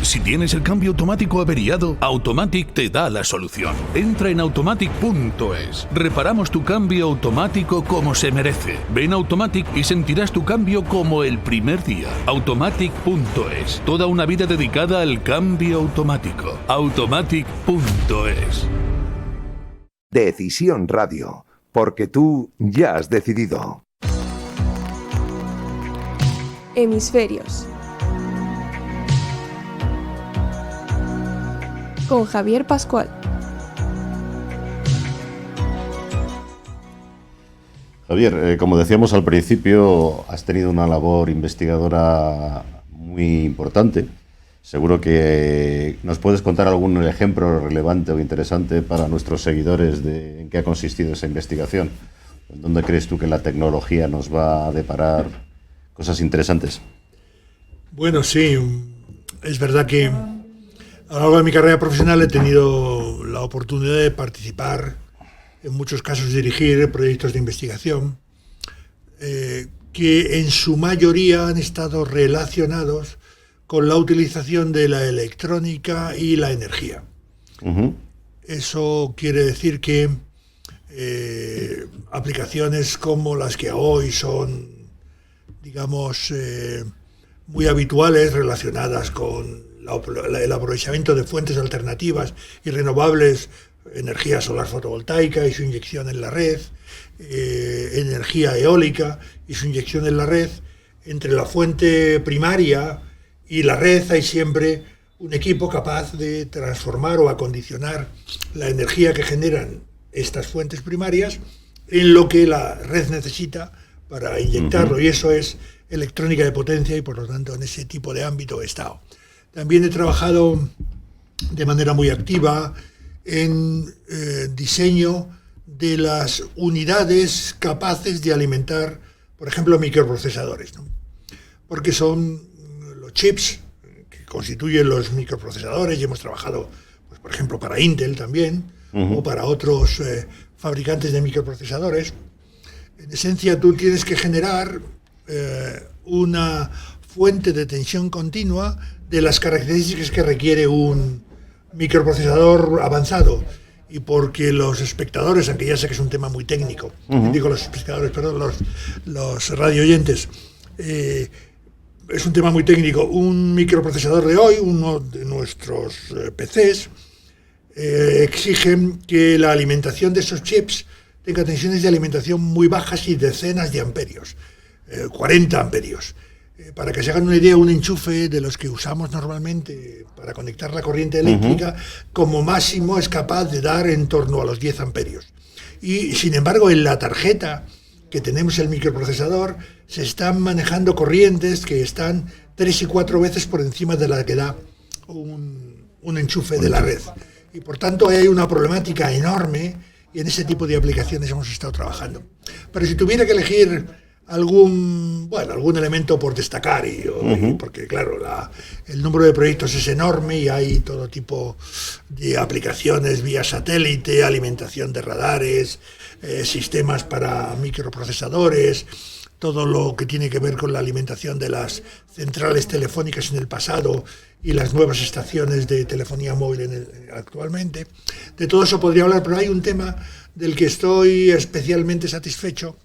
Si tienes el cambio automático averiado, Automatic te da la solución. Entra en automatic.es. Reparamos tu cambio automático como se merece. Ven a Automatic y sentirás tu cambio como el primer día. Automatic.es. Toda una vida dedicada al cambio automático. Automatic.es. Decisión Radio, porque tú ya has decidido. Hemisferios. Con Javier Pascual. Javier, como decíamos al principio, has tenido una labor investigadora muy importante. Seguro que nos puedes contar algún ejemplo relevante o interesante para nuestros seguidores de en qué ha consistido esa investigación. ¿Dónde crees tú que la tecnología nos va a deparar cosas interesantes? Bueno, sí, es verdad que a lo largo de mi carrera profesional he tenido la oportunidad de participar, en muchos casos dirigir proyectos de investigación que en su mayoría han estado relacionados con la utilización de la electrónica y la energía. Eso quiere decir que aplicaciones como las que hoy son, digamos, muy habituales, relacionadas con el aprovechamiento de fuentes alternativas y renovables, energía solar fotovoltaica y su inyección en la red, energía eólica y su inyección en la red. Entre la fuente primaria y la red hay siempre un equipo capaz de transformar o acondicionar la energía que generan estas fuentes primarias en lo que la red necesita para inyectarlo, y eso es electrónica de potencia, y por lo tanto en ese tipo de ámbito he estado. También he trabajado de manera muy activa en diseño de las unidades capaces de alimentar, por ejemplo, microprocesadores, ¿no? Porque son los chips, que constituyen los microprocesadores, y hemos trabajado, pues, por ejemplo, para Intel también, o para otros fabricantes de microprocesadores. En esencia, tú tienes que generar una fuente de tensión continua de las características que requiere un microprocesador avanzado. Y porque los espectadores, aunque ya sé que es un tema muy técnico, digo los espectadores, perdón, los radioyentes, es un tema muy técnico. Un microprocesador de hoy, uno de nuestros PCs, exigen que la alimentación de esos chips tenga tensiones de alimentación muy bajas y decenas de amperios, 40 amperios. Para que se hagan una idea, un enchufe de los que usamos normalmente para conectar la corriente eléctrica, como máximo es capaz de dar en torno a los 10 amperios. Y sin embargo, en la tarjeta que tenemos el microprocesador, se están manejando corrientes que están 3 y 4 veces por encima de la que da un enchufe de la red. Y por tanto hay una problemática enorme, y en ese tipo de aplicaciones hemos estado trabajando. Pero si tuviera que elegir algún elemento por destacar, porque claro, el número de proyectos es enorme y hay todo tipo de aplicaciones vía satélite, alimentación de radares, sistemas para microprocesadores, todo lo que tiene que ver con la alimentación de las centrales telefónicas en el pasado y las nuevas estaciones de telefonía móvil actualmente. De todo eso podría hablar, pero hay un tema del que estoy especialmente satisfecho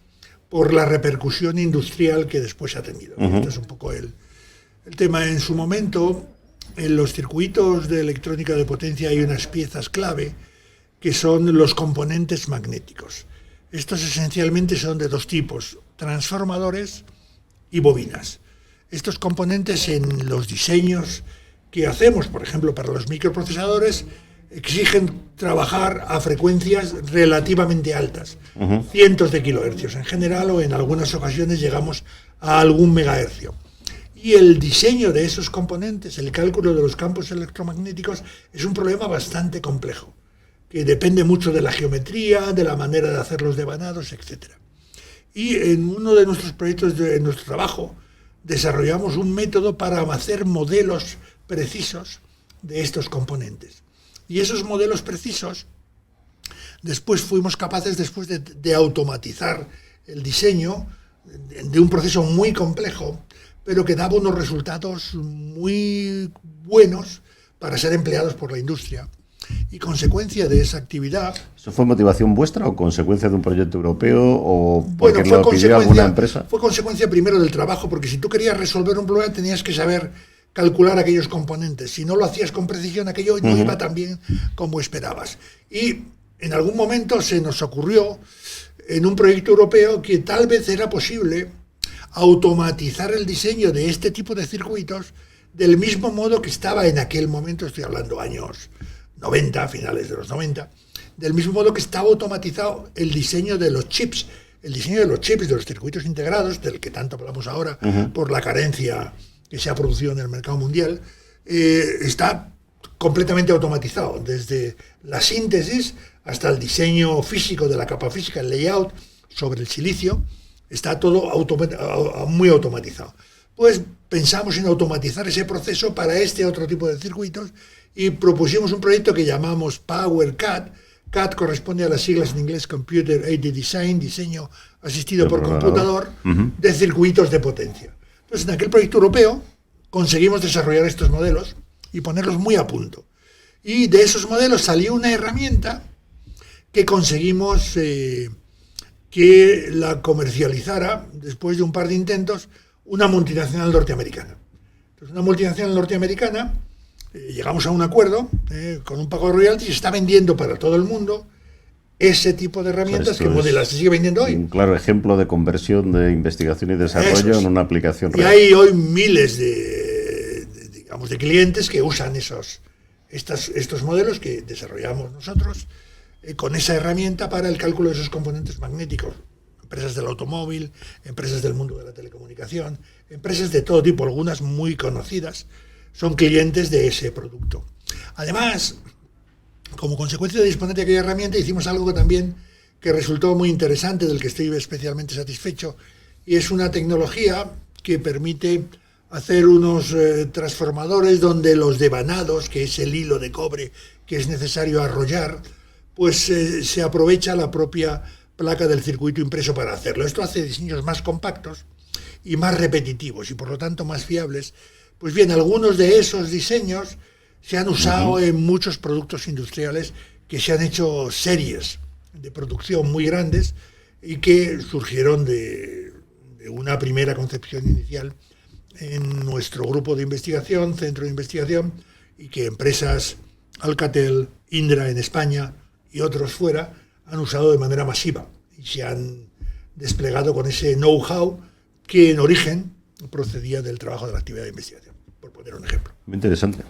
por la repercusión industrial que después ha tenido. Este es un poco el tema. En su momento, en los circuitos de electrónica de potencia hay unas piezas clave que son los componentes magnéticos. Estos esencialmente son de dos tipos: transformadores y bobinas. Estos componentes, en los diseños que hacemos, por ejemplo, para los microprocesadores, exigen trabajar a frecuencias relativamente altas, cientos de kilohercios en general, o en algunas ocasiones llegamos a algún megahercio. Y el diseño de esos componentes, el cálculo de los campos electromagnéticos, es un problema bastante complejo, que depende mucho de la geometría, de la manera de hacer los devanados, etc. Y en uno de nuestros proyectos de nuestro trabajo desarrollamos un método para hacer modelos precisos de estos componentes. Y esos modelos precisos, después fuimos capaces de automatizar el diseño de un proceso muy complejo, pero que daba unos resultados muy buenos para ser empleados por la industria. Y consecuencia de esa actividad... ¿Eso fue motivación vuestra o consecuencia de un proyecto europeo o porque lo pidió alguna empresa? Fue consecuencia primero del trabajo, porque si tú querías resolver un problema tenías que saber calcular aquellos componentes. Si no lo hacías con precisión, aquello no iba tan bien como esperabas. Y en algún momento se nos ocurrió, en un proyecto europeo, que tal vez era posible automatizar el diseño de este tipo de circuitos del mismo modo que estaba en aquel momento, estoy hablando años 90, finales de los 90, del mismo modo que estaba automatizado el diseño de los chips. El diseño de los chips, de los circuitos integrados, del que tanto hablamos ahora, por la carencia que se ha producido en el mercado mundial, está completamente automatizado, desde la síntesis hasta el diseño físico de la capa física, el layout sobre el silicio, está todo muy automatizado. Pues pensamos en automatizar ese proceso para este otro tipo de circuitos y propusimos un proyecto que llamamos PowerCAD. CAD corresponde a las siglas en inglés Computer Aided Design, diseño asistido por computador, de circuitos de potencia. Entonces, en aquel proyecto europeo conseguimos desarrollar estos modelos y ponerlos muy a punto. Y de esos modelos salió una herramienta que conseguimos que la comercializara, después de un par de intentos, una multinacional norteamericana. Entonces, una multinacional norteamericana, llegamos a un acuerdo con un pago de royalties, y está vendiendo para todo el mundo ese tipo de herramientas que las sigue vendiendo hoy. Un claro ejemplo de conversión de investigación y desarrollo en una aplicación real. Y hay hoy miles de clientes que usan estos modelos que desarrollamos nosotros con esa herramienta para el cálculo de esos componentes magnéticos. Empresas del automóvil, empresas del mundo de la telecomunicación, empresas de todo tipo, algunas muy conocidas, son clientes de ese producto. Además, como consecuencia de disponer de aquella herramienta, hicimos algo que resultó muy interesante, del que estoy especialmente satisfecho, y es una tecnología que permite hacer unos transformadores donde los devanados, que es el hilo de cobre que es necesario arrollar, pues se aprovecha la propia placa del circuito impreso para hacerlo. Esto hace diseños más compactos y más repetitivos y por lo tanto más fiables. Pues bien, algunos de esos diseños se han usado en muchos productos industriales que se han hecho series de producción muy grandes y que surgieron de una primera concepción inicial en nuestro grupo de investigación, centro de investigación, y que empresas Alcatel, Indra en España y otros fuera han usado de manera masiva y se han desplegado con ese know-how que en origen procedía del trabajo de la actividad de investigación, por poner un ejemplo. Muy interesante.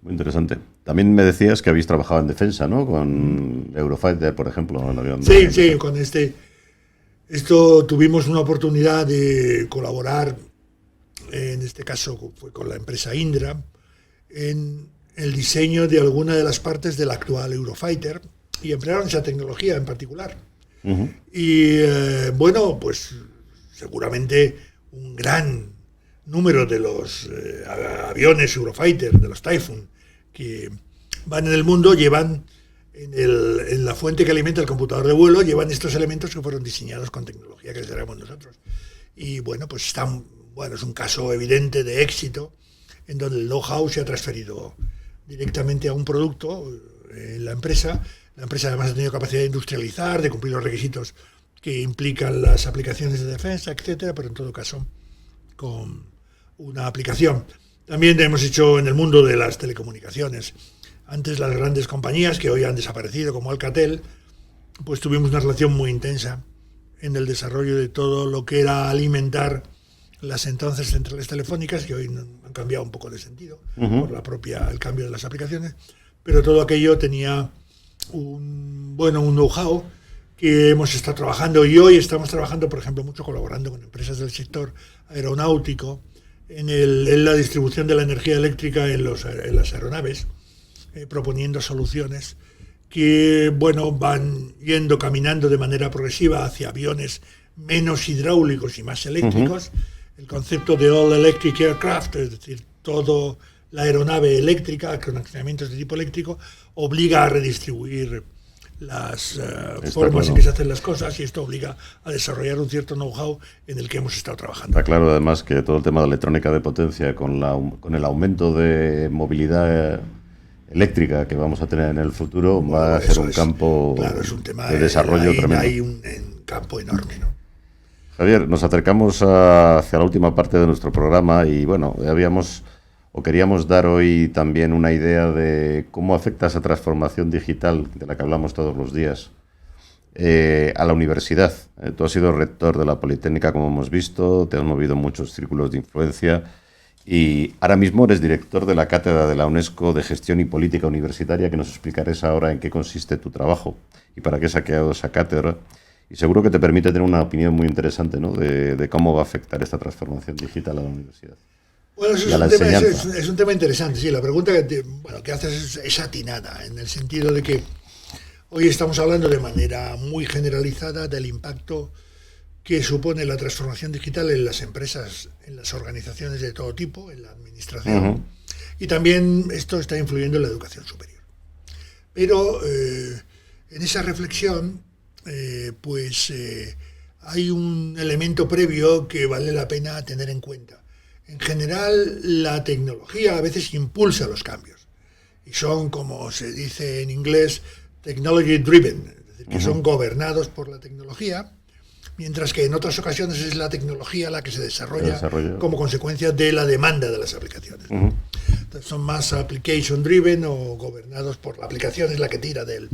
Muy interesante. También me decías que habéis trabajado en defensa, ¿no? Con Eurofighter, por ejemplo. El avión Sí, con esto tuvimos una oportunidad de colaborar, en este caso fue con la empresa Indra, en el diseño de alguna de las partes del actual Eurofighter y emplearon esa tecnología en particular. Y bueno, pues seguramente un gran número de los aviones Eurofighter, de los Typhoon, que van en el mundo, llevan en la fuente que alimenta el computador de vuelo, llevan estos elementos que fueron diseñados con tecnología que desarrollamos nosotros. Y bueno, pues es un caso evidente de éxito en donde el know-how se ha transferido directamente a un producto en la empresa. La empresa además ha tenido capacidad de industrializar, de cumplir los requisitos que implican las aplicaciones de defensa, etcétera, pero en todo caso con una aplicación. También hemos hecho en el mundo de las telecomunicaciones. Antes las grandes compañías que hoy han desaparecido, como Alcatel, pues tuvimos una relación muy intensa en el desarrollo de todo lo que era alimentar las entonces centrales telefónicas, que hoy han cambiado un poco de sentido por el cambio de las aplicaciones, pero todo aquello tenía un know-how que hemos estado trabajando, y hoy estamos trabajando, por ejemplo, mucho colaborando con empresas del sector aeronáutico en la distribución de la energía eléctrica en las aeronaves, proponiendo soluciones que van caminando de manera progresiva hacia aviones menos hidráulicos y más eléctricos. El concepto de All Electric Aircraft, es decir, toda la aeronave eléctrica con accionamientos de tipo eléctrico, obliga a redistribuir las formas en que se hacen las cosas, y esto obliga a desarrollar un cierto know-how en el que hemos estado trabajando. Está claro, además, que todo el tema de electrónica de potencia, con el aumento de movilidad eléctrica que vamos a tener en el futuro, va a ser un campo es un tema de desarrollo tremendo. Hay un campo enorme, ¿no? Javier, nos acercamos hacia la última parte de nuestro programa y bueno, queríamos dar hoy también una idea de cómo afecta esa transformación digital de la que hablamos todos los días a la universidad. Tú has sido rector de la Politécnica, como hemos visto, te has movido en muchos círculos de influencia y ahora mismo eres director de la Cátedra de la UNESCO de Gestión y Política Universitaria, que nos explicarás ahora en qué consiste tu trabajo y para qué se ha creado esa cátedra. Y seguro que te permite tener una opinión muy interesante, ¿no?, de cómo va a afectar esta transformación digital a la universidad. Bueno, eso es un tema interesante. Sí, la pregunta que haces es atinada, en el sentido de que hoy estamos hablando de manera muy generalizada del impacto que supone la transformación digital en las empresas, en las organizaciones de todo tipo, en la administración, y también esto está influyendo en la educación superior. Pero en esa reflexión, hay un elemento previo que vale la pena tener en cuenta. En general, la tecnología a veces impulsa los cambios y son, como se dice en inglés, technology driven, es decir, que son gobernados por la tecnología, mientras que en otras ocasiones es la tecnología la que se desarrolla como consecuencia de la demanda de las aplicaciones. Entonces, son más application driven o gobernados por la aplicación, es la que tira de él.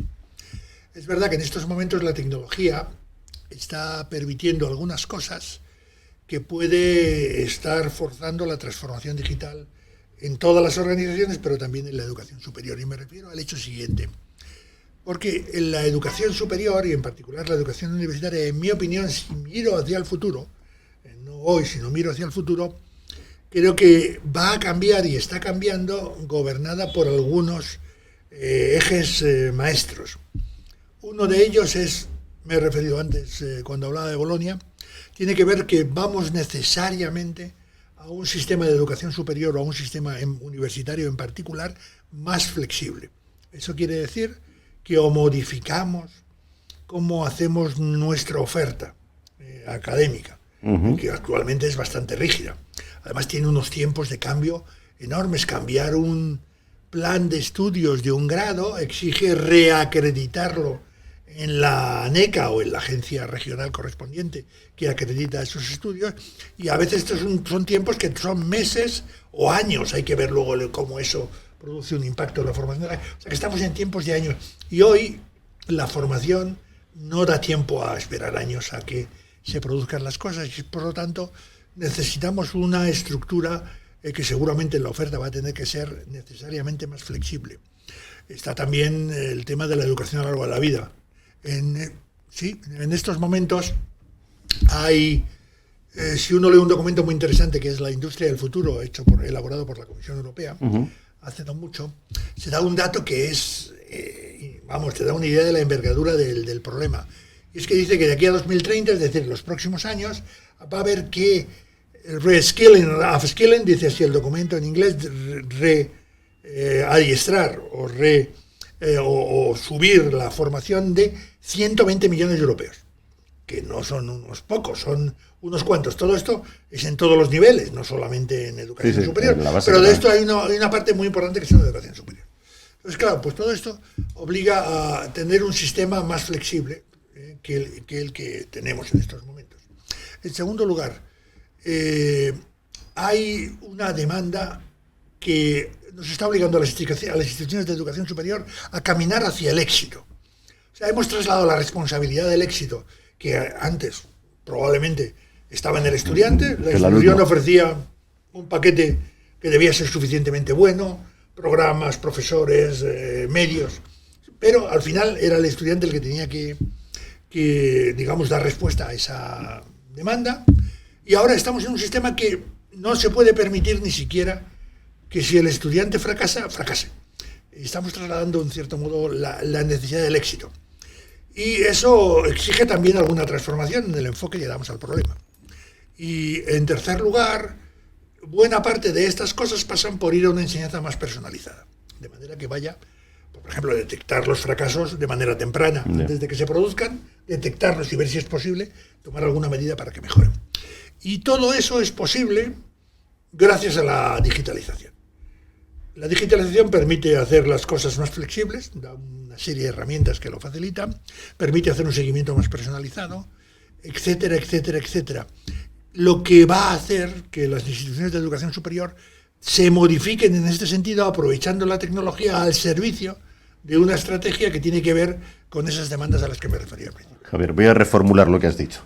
Es verdad que en estos momentos la tecnología está permitiendo algunas cosas que puede estar forzando la transformación digital en todas las organizaciones, pero también en la educación superior. Y me refiero al hecho siguiente. Porque en la educación superior, y en particular la educación universitaria, en mi opinión, si miro hacia el futuro, no hoy, sino miro hacia el futuro, creo que va a cambiar y está cambiando, gobernada por algunos ejes maestros. Uno de ellos me he referido antes cuando hablaba de Bolonia, tiene que ver que vamos necesariamente a un sistema de educación superior o a un sistema universitario en particular más flexible. Eso quiere decir que o modificamos cómo hacemos nuestra oferta académica, que actualmente es bastante rígida. Además tiene unos tiempos de cambio enormes. Cambiar un plan de estudios de un grado exige reacreditarlo en la ANECA o en la agencia regional correspondiente que acredita esos estudios, y a veces estos son tiempos que son meses o años. Hay que ver luego cómo eso produce un impacto en la formación. O sea que estamos en tiempos de años, y hoy la formación no da tiempo a esperar años a que se produzcan las cosas, y por lo tanto necesitamos una estructura que seguramente en la oferta va a tener que ser necesariamente más flexible. Está también el tema de la educación a lo largo de la vida. En estos momentos hay, si uno lee un documento muy interesante que es La industria del futuro, elaborado por la Comisión Europea, hace no mucho, se da un dato que es, te da una idea de la envergadura del problema. Y es que dice que de aquí a 2030, es decir, en los próximos años, va a haber que reskilling, upskilling, dice así el documento en inglés, adiestrar o subir la formación de 120 millones de europeos, que no son unos pocos, son unos cuantos. Todo esto es en todos los niveles, no solamente en educación superior, pero de esto hay una parte muy importante que es en educación superior. Entonces, claro, pues todo esto obliga a tener un sistema más flexible que el que tenemos en estos momentos. En segundo lugar, hay una demanda que nos está obligando a las instituciones de educación superior a caminar hacia el éxito. O sea, hemos trasladado la responsabilidad del éxito, que antes probablemente estaba en el estudiante. La institución ofrecía un paquete que debía ser suficientemente bueno, programas, profesores, medios, pero al final era el estudiante el que tenía que digamos, dar respuesta a esa demanda. Y ahora estamos en un sistema que no se puede permitir ni siquiera que si el estudiante fracasa, fracase. Estamos trasladando, en cierto modo, la necesidad del éxito. Y eso exige también alguna transformación en el enfoque que damos al problema. Y en tercer lugar, buena parte de estas cosas pasan por ir a una enseñanza más personalizada. De manera que vaya, por ejemplo, a detectar los fracasos de manera temprana, antes de que se produzcan, detectarlos y ver si es posible tomar alguna medida para que mejoren. Y todo eso es posible gracias a la digitalización. La digitalización permite hacer las cosas más flexibles, da una serie de herramientas que lo facilitan, permite hacer un seguimiento más personalizado, etcétera, etcétera, etcétera. Lo que va a hacer que las instituciones de educación superior se modifiquen en este sentido, aprovechando la tecnología al servicio de una estrategia que tiene que ver con esas demandas a las que me refería al principio. Javier, voy a reformular lo que has dicho.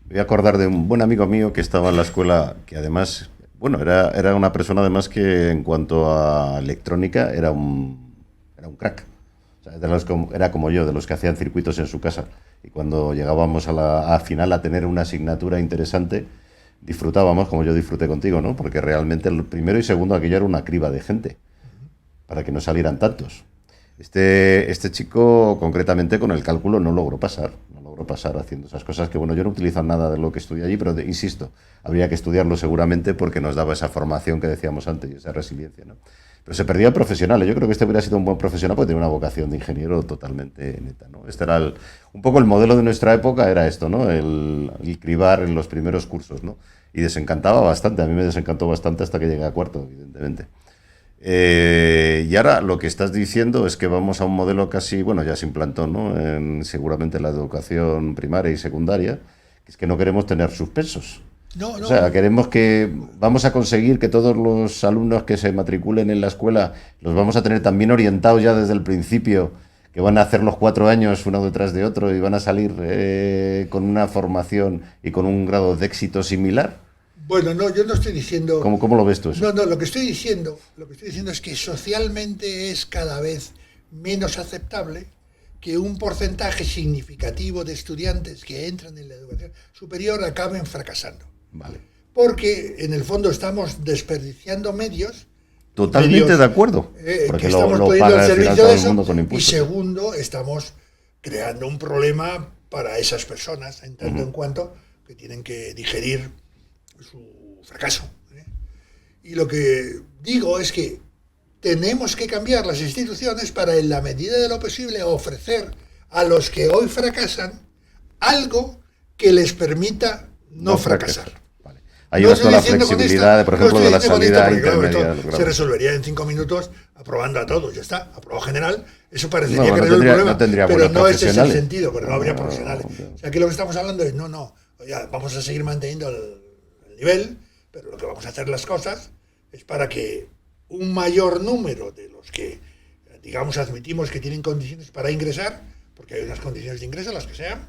Voy a acordar de un buen amigo mío que estaba en la escuela, que además, bueno, era una persona además que en cuanto a electrónica era un crack. O sea, era como yo, de los que hacían circuitos en su casa. Y cuando llegábamos a final a tener una asignatura interesante, disfrutábamos como yo disfruté contigo, ¿no? Porque realmente el primero y segundo aquello era una criba de gente, para que no salieran tantos. Este chico, concretamente, con el cálculo no logró pasar haciendo esas cosas que, bueno, yo no utilizo nada de lo que estudié allí, pero insisto, habría que estudiarlo seguramente porque nos daba esa formación que decíamos antes y esa resiliencia, ¿no? Pero se perdía el profesional. Yo creo que este hubiera sido un buen profesional porque tenía una vocación de ingeniero totalmente neta, ¿no? Este era un poco el modelo de nuestra época, era esto, ¿no? El cribar en los primeros cursos, ¿no? Y desencantaba bastante, a mí me desencantó bastante hasta que llegué a cuarto, evidentemente. Y ahora lo que estás diciendo es que vamos a un modelo casi, bueno, ya se implantó, ¿no? Seguramente la educación primaria y secundaria, que es que no queremos tener suspensos. No. O sea, vamos a conseguir que todos los alumnos que se matriculen en la escuela los vamos a tener también orientados ya desde el principio, que van a hacer los 4 años uno detrás de otro y van a salir con una formación y con un grado de éxito similar. Bueno, no, yo no estoy diciendo... ¿Cómo lo ves tú eso? No, lo que estoy diciendo es que socialmente es cada vez menos aceptable que un porcentaje significativo de estudiantes que entran en la educación superior acaben fracasando. Vale. Porque, en el fondo, estamos desperdiciando medios. Totalmente de acuerdo. Porque que estamos poniendo al servicio de eso. Y segundo, estamos creando un problema para esas personas, en tanto en cuanto que tienen que digerir su fracaso. Y lo que digo es que tenemos que cambiar las instituciones para, en la medida de lo posible, ofrecer a los que hoy fracasan algo que les permita no fracasar. Vale. Ahí vas con la flexibilidad, por ejemplo, de la salida intermedia. Se resolvería en 5 minutos aprobando a todos, ya está, aprobado general. Eso parecería No, que no resuelve el tendría- problema, no tendría pero buenos no ese es el profesionales. sentido, porque no habría No, profesionales. no. O sea, aquí lo que estamos hablando es, ya, vamos a seguir manteniendo el nivel, pero lo que vamos a hacer las cosas es para que un mayor número de los que, digamos, admitimos que tienen condiciones para ingresar, porque hay unas condiciones de ingreso, las que sean,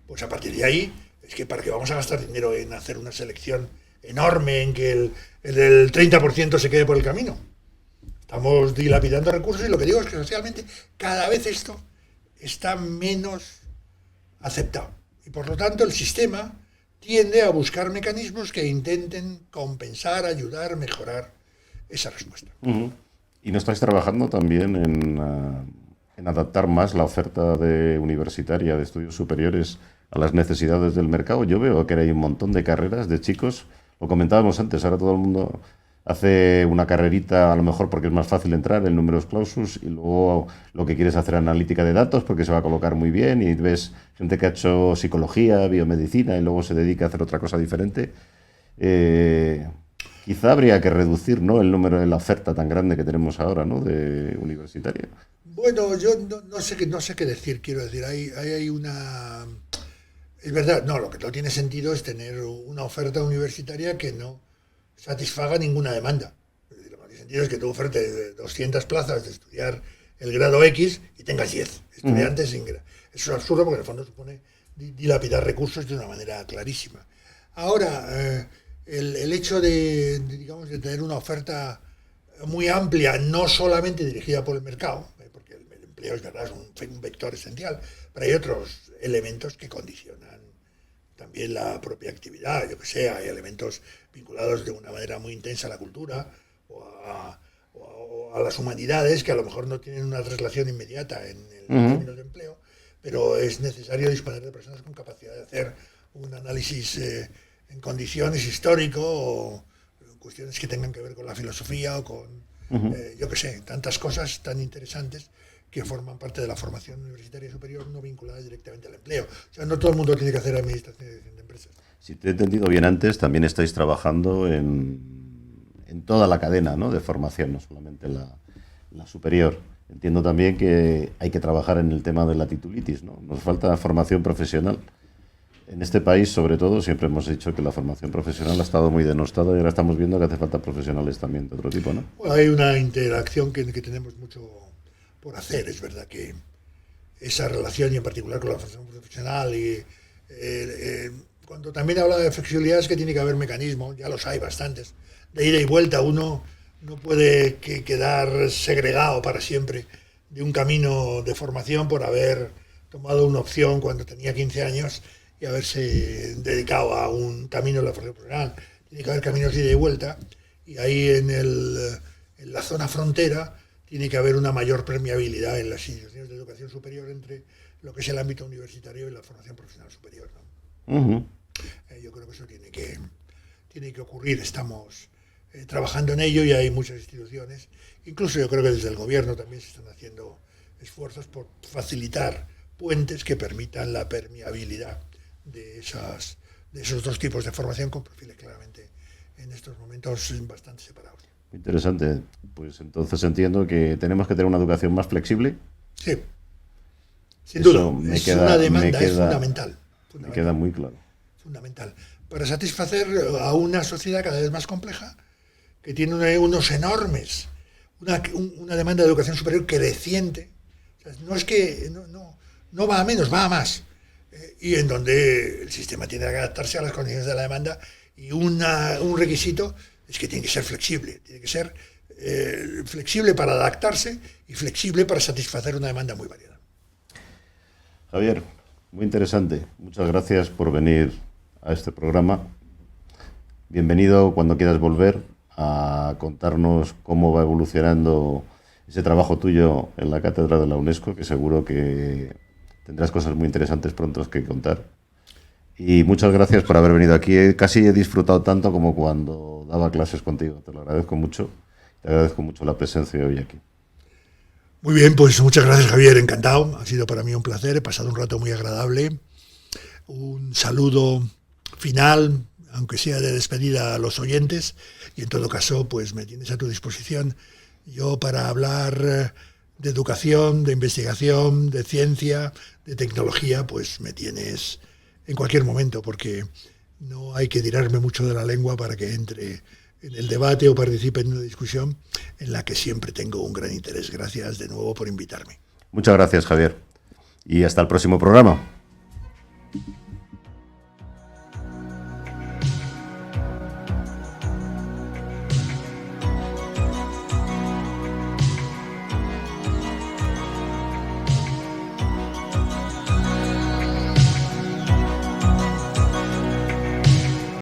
pues a partir de ahí, es que para que vamos a gastar dinero en hacer una selección enorme, en que el 30% se quede por el camino. Estamos dilapidando recursos y lo que digo es que socialmente cada vez esto está menos aceptado. Y por lo tanto el sistema tiende a buscar mecanismos que intenten compensar, ayudar, mejorar esa respuesta. Ujú. Y no estáis trabajando también en adaptar más la oferta universitaria de estudios superiores a las necesidades del mercado. Yo veo que hay un montón de carreras de chicos, lo comentábamos antes, ahora todo el mundo hace una carrerita a lo mejor porque es más fácil entrar en números clausus y luego lo que quieres es hacer analítica de datos porque se va a colocar muy bien y ves gente que ha hecho psicología, biomedicina y luego se dedica a hacer otra cosa diferente. Quizá habría que reducir, ¿no?, el número de la oferta tan grande que tenemos ahora, ¿no?, de universitaria. Bueno, yo no sé qué decir, quiero decir, hay una... Es verdad, no, lo que no tiene sentido es tener una oferta universitaria que no satisfaga ninguna demanda. Es decir, lo que no tiene sentido es que tú ofertes 200 plazas de estudiar el grado X y tengas 10 estudiantes sin grado. Eso es absurdo porque en el fondo supone dilapidar recursos de una manera clarísima. Ahora, el hecho digamos, de tener una oferta muy amplia, no solamente dirigida por el mercado, porque el empleo es verdad, es un vector esencial, pero hay otros elementos que condicionan también la propia actividad. Yo que sé, hay elementos vinculados de una manera muy intensa a la cultura o a las humanidades que a lo mejor no tienen una traslación inmediata en el término de empleo, pero es necesario disponer de personas con capacidad de hacer un análisis en condiciones histórico o cuestiones que tengan que ver con la filosofía o con, yo que sé, tantas cosas tan interesantes que forman parte de la formación universitaria superior no vinculada directamente al empleo. O sea, no todo el mundo tiene que hacer administración de empresas. Si te he entendido bien antes, también estáis trabajando en toda la cadena, ¿no?, de formación, no solamente la superior. Entiendo también que hay que trabajar en el tema de la titulitis, ¿no? Nos falta formación profesional. En este país, sobre todo, siempre hemos dicho que la formación profesional ha estado muy denostada y ahora estamos viendo que hace falta profesionales también de otro tipo, ¿no? Bueno, hay una interacción que tenemos mucho por hacer. Es verdad que esa relación, y en particular con la formación profesional, y cuando también habla de flexibilidad, es que tiene que haber mecanismos, ya los hay bastantes, de ida y vuelta. Uno no puede quedar segregado para siempre de un camino de formación por haber tomado una opción cuando tenía 15 años y haberse dedicado a un camino de la formación profesional. Tiene que haber caminos de ida y vuelta, y ahí en la zona frontera tiene que haber una mayor permeabilidad en las instituciones de educación superior entre lo que es el ámbito universitario y la formación profesional superior, ¿no? Yo creo que eso tiene que ocurrir. Estamos trabajando en ello y hay muchas instituciones, incluso yo creo que desde el gobierno también se están haciendo esfuerzos por facilitar puentes que permitan la permeabilidad de esos dos tipos de formación con perfiles claramente en estos momentos bastante separados. Interesante. Pues entonces entiendo que tenemos que tener una educación más flexible. Sí, sin duda. Es una demanda, es fundamental. Me queda muy claro. Fundamental. Para satisfacer a una sociedad cada vez más compleja, que tiene unos enormes, una demanda de educación superior creciente. O sea, no es que no va a menos, va a más. Y en donde el sistema tiene que adaptarse a las condiciones de la demanda, y un requisito es que tiene que ser flexible. Tiene que ser flexible para adaptarse y flexible para satisfacer una demanda muy variada. Javier, muy interesante. Muchas gracias por venir a este programa. Bienvenido cuando quieras volver a contarnos cómo va evolucionando ese trabajo tuyo en la cátedra de la UNESCO, que seguro que tendrás cosas muy interesantes pronto que contar. Y muchas gracias por haber venido aquí. Casi he disfrutado tanto como cuando daba clases contigo. Te lo agradezco mucho. Te agradezco mucho la presencia hoy aquí. Muy bien, pues muchas gracias, Javier. Encantado. Ha sido para mí un placer. He pasado un rato muy agradable. Un saludo final, aunque sea de despedida, a los oyentes. Y en todo caso, pues me tienes a tu disposición. Yo para hablar de educación, de investigación, de ciencia, de tecnología, pues me tienes en cualquier momento, porque no hay que tirarme mucho de la lengua para que entre en el debate o participe en una discusión en la que siempre tengo un gran interés. Gracias de nuevo por invitarme. Muchas gracias, Javier. Y hasta el próximo programa.